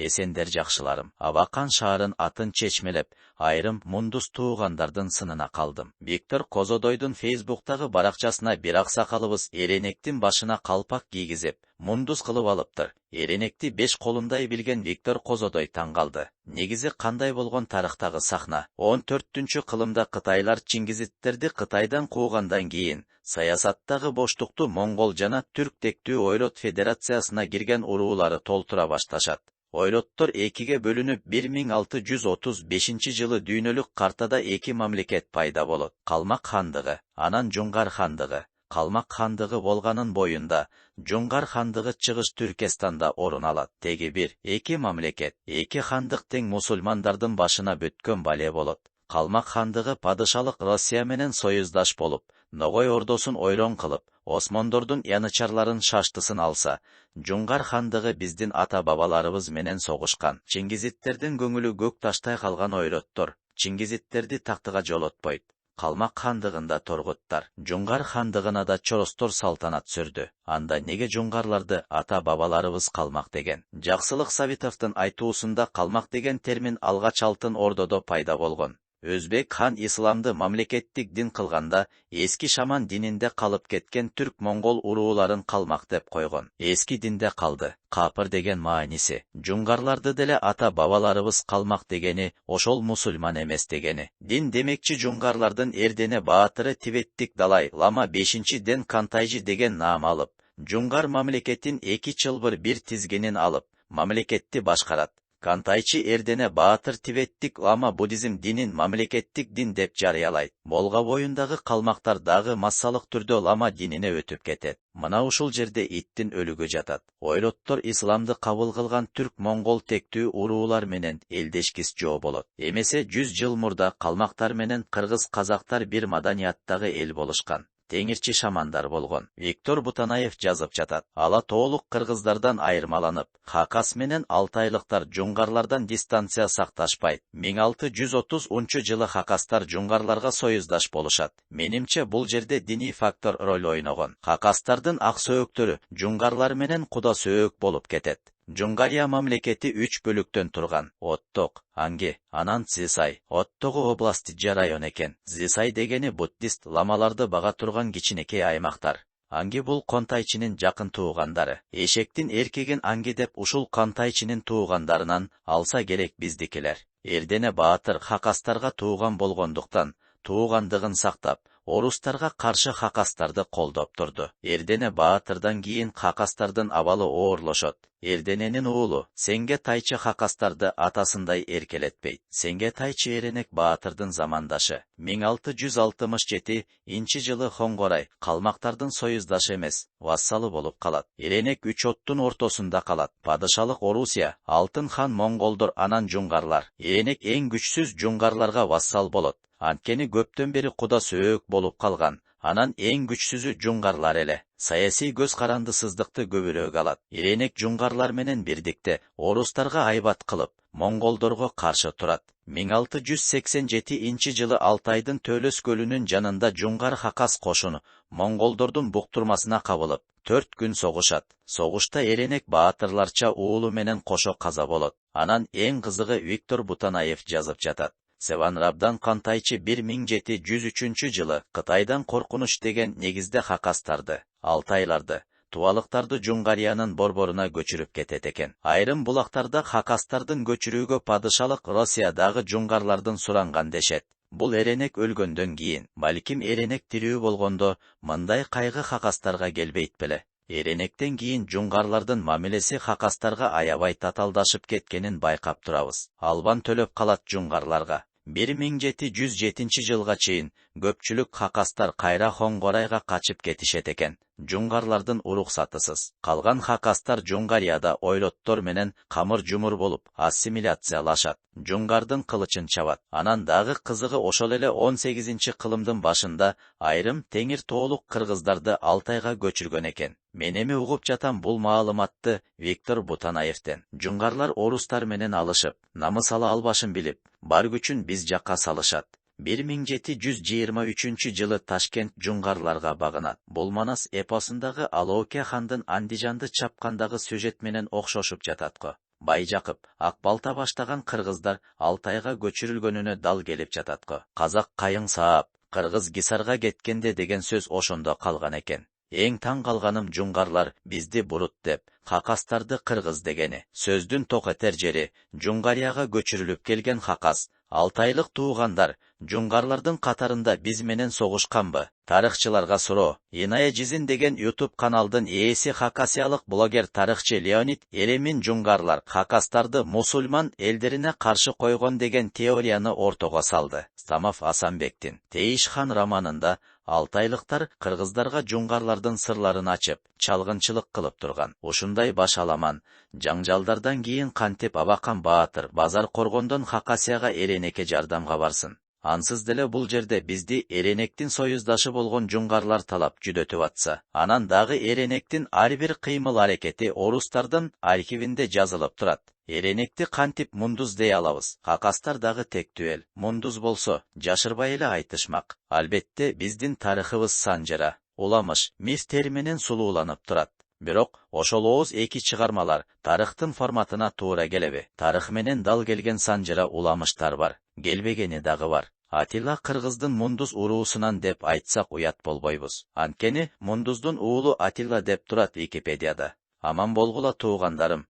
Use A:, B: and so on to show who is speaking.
A: Esендер жакшыларым, Абакан шаарын атын чечмелеп, айрым мундус туугандардын сынына калдым. Виктор Козодойдун Facebook'тагы баракчасына бир аксакалыбыз Эренектин башына калпак кийгизип, мундус кылып алыптыр. Эренекти 5 колундай билген Виктор Козодой таң калды. Негизи кандай болгон тарыхтагы сахна? 14-кылымда Кытайлар Чингизиттерди Кытайдан куугандан кийин саясаттагы боштукту Монгол жана Түрк тектүү Ойлот Федерациясына кирген уруулары толтура башташат. Ойлоттор экиге бөлүнүп 1635-жылы дүйнөлүк картада 2 мамлекет пайда болот. Калмак хандыгы, анан Жуңгар хандыгы. Калмак хандыгы болганын боюнда, Жуңгар хандыгы чыгыш Түркестанда орун алат. Теги бир, 2 мамлекет, 2 хандык тең мусулмандардын башына бүткөн бале болот. Калмак хандыгы падышалык Россия менен союздаш болуп, Ногой ордосун ойрон кылып, Осмондордун янычарларын шаштысын алса, Жуңгар хандыгы биздин ата-бабаларыбыз менен согушкан. Чингизиттердин көңүлү көк таштай калган Ойлоттор Чингизиттерди тактыга жолотпойт. Калмак хандыгында Торгуттар, Жуңгар хандыгына да Чоростор салтанат сүрдү. Анда неге жуңгарларды ата-бабаларыбыз калмак деген? Жаксылык Сабитовдун айтуусунда калмак деген термин алгач Алтын Ордодо пайда болгон. Өзбек хан исламды мамлекеттик дин кылганда, эски шаман дининде калып кеткен түрк-моңгол урууларын калмак деп койгон. Эски динде калды. Капыр деген мааниси. Жуңгарларды деле ата-бабаларыбыз калмак дегени, ошол мусульман эмес дегени. Дин демекчи жуңгарлардын эрдене баатыры Тибеттик Далай Лама 5-ден Кантайжы деген наам алып, Жуңгар мамлекетин 2 чылбыр бир тизгенин алып, мамлекетти башкарат. Кантайчы эрдене баатыр Тибеттик Лама буддизм динин мамлекеттик дин деп жарыялайт. Болга боюндагы калмактар дагы массалык түрдө Лама динине өтүп кетет. Мына ушул жерде иттин өлүгү жатат. Ойлоттор исламды кабыл кылган түрк-моңгол тектүү уруулар менен элдешкис жоо болот. Эмесе 100 жыл мурда калмактар менен кыргыз-казактар бир маданияттагы эл болушкан. Теңирчи шамандар болгон. Виктор Бутанаев жазып жатат. Ала тоолук кыргыздардан айырмаланып, Хакас менен алтайлыктар жуңгарлардан дистанция сакташпайт. 1630-жылы Хакастар жуңгарларга союздаш болушат. Менимче бул жерде диний фактор роль ойногон. Хакастардын ак сөөктөрү жуңгарлар менен куда сөөк болуп кетет. Жуңгария мамлекети 3 бөлүктөн турган. Отток, Анги, анан Зисай. Оттогу области район экен. Зисай дегени буддист ламаларды бага турган кичинекей аймактар. Анги бул Контайчынын жакын туугандары. Эшектин эркеген Анги деп ушул Контайчынын туугандарынан алса керек биздикилер. Эрдене баатыр Хакастарга тууган болгондуктан, туугандыгын сактап, орустарга каршы Хакастарды колдоп турду. Эрдене баатырдан кийин Хакастардын абалы оорлошот. Эрдененин уулу Сенге Тайчы Хакастарды атасындай эркелетпейт. Сенге Тайчы Эренек баатырдын замандашы. 1667-жылы Хоңгорай калмактардын союздашы эмес, вассалы болуп калат. Эренек 3 оттун ортосунда калат. Падышалык Орусия, Алтын хан монголдор анан жуңгарлар. Эренек эң күчсүз жуңгарларга вассал болот. Анткени көптөн бери куда сөөк болуп калган. Анан эң күчсүзү жуңгарлар эле. Саясий көз карандысыздыкты көбүрөөк алат. Эренек жуңгарлар менен бирдикте орустарга айбат кылып, монголдорго каршы турат. 1687-жылы Алтайдын Төлөс көлүнүн жанында жуңгар Хакас кошуну монголдордун буктурмасына кабылып, 4 күн согушат. Согушта Эренек баатырларча уулу менен кошо каза болот. Анан эң кызыгы Виктор Бутанаев жазып жатат. Севанрабдан Кантайчы 1703-жылы Кытайдан коркунуч деген негизде Хакастарды, Алтайларды, Туалыктарды Жуңгариянын борборуна көчүрүп кетет экен. Айрым булактарда Хакастардын көчүрүүгө падышалык Россиядагы жуңгарлардын суранган дешет. Бул Эренек өлгөндөн кийин, балким Эренек тирүү болгондо мындай кайгы Хакастарга келбейт беле. Эренектен кийин жуңгарлардын мамилеси Хакастарга аябай таталдашып кеткенин байкап турабыз. Албан төлөп калат жуңгарларга. 1707-жылга чейин көпчүлүк Хакастар кайра Хоңгорайга качып кетишет экен. Жуңгарлардын уруксатысыз. Калган Хакастар Жуңгарияда ойлоттор менен камыр жумур болуп, ассимиляциялашат. Жуңгардын кылычын чабат. Анан дагы кызыгы ошол эле 18-кылымдын башында айрым теңир тоолук кыргыздарды Алтайга көчүргөн экен. Мен эми угуп жатам бул маалыматты Виктор Бутанаевтен. Жуңгарлар орустар менен алышып, намыс ала албашын билип, бар күчүн биз жакка салышат. 1723-жылы Ташкент жуңгарларга багынат. Бул Манас эпосундагы Алооке хандын Андижанды чапкандагы сюжет менен окшошуп жатат го. Байжакып, Акбалта баштаган кыргыздар Алтайга көчүрүлгөнүнө дал келип жататко. Казак кайың саап, кыргыз Гисарга кеткенде деген сөз ошондо калган экен. Эң таң калганым жуңгарлар бизди бурут деп, хакастарды кыргыз дегени. Сөздүн токетер жери Жуңгарияга көчүрүлүп келген хакас, алтайлык туугандар, жуңгарлардын катарында биз менен согушканбы? Тарыхчыларга суроо. Иная Жизин деген YouTube каналдын ээси хакасиялык блогер тарыхчы Леонид Элемин жуңгарлар хакастарды мусульман элдерине каршы койгон деген теорияны ортого салды. Самов Асанбектин Тейиш хан романында алтайлыктар кыргыздарга жуңгарлардын сырларын ачып, чалгынчылык кылып турган. Ушундай баш аламан жаңжалдардан кийин кантип Абакан Баатыр Базар Коргондон Хакасияга Эренекке жардамга барсын. Ансыз деле бул жерде бизди Эренектин союздашы болгон жуңгарлар талап жүдөтүп атса, анан дагы Эренектин ар бир кыймыл-аракети орустардын архивинде жазылып турат. Эренекти кантип мундуз дей алабыз? Хакастар дагы тектүү эл. Мундуз болсо, жашырбай эле айтышмак. Албетте, биздин тарыхыбыз санжыра, уламыш, мифтер менен сулууланып турат. Бирок, ошол ооз эки чыгармалар тарыхтын форматына туура келеби? Тарых менен дал келген санжыра уламыштар бар, келбегени дагы бар. Атилла кыргыздын мундуз уруусунан деп айтсак уят болбойбуз. Анткени мундуздун уулу Атилла деп турат Википедияда. Аман болгула туугандарым.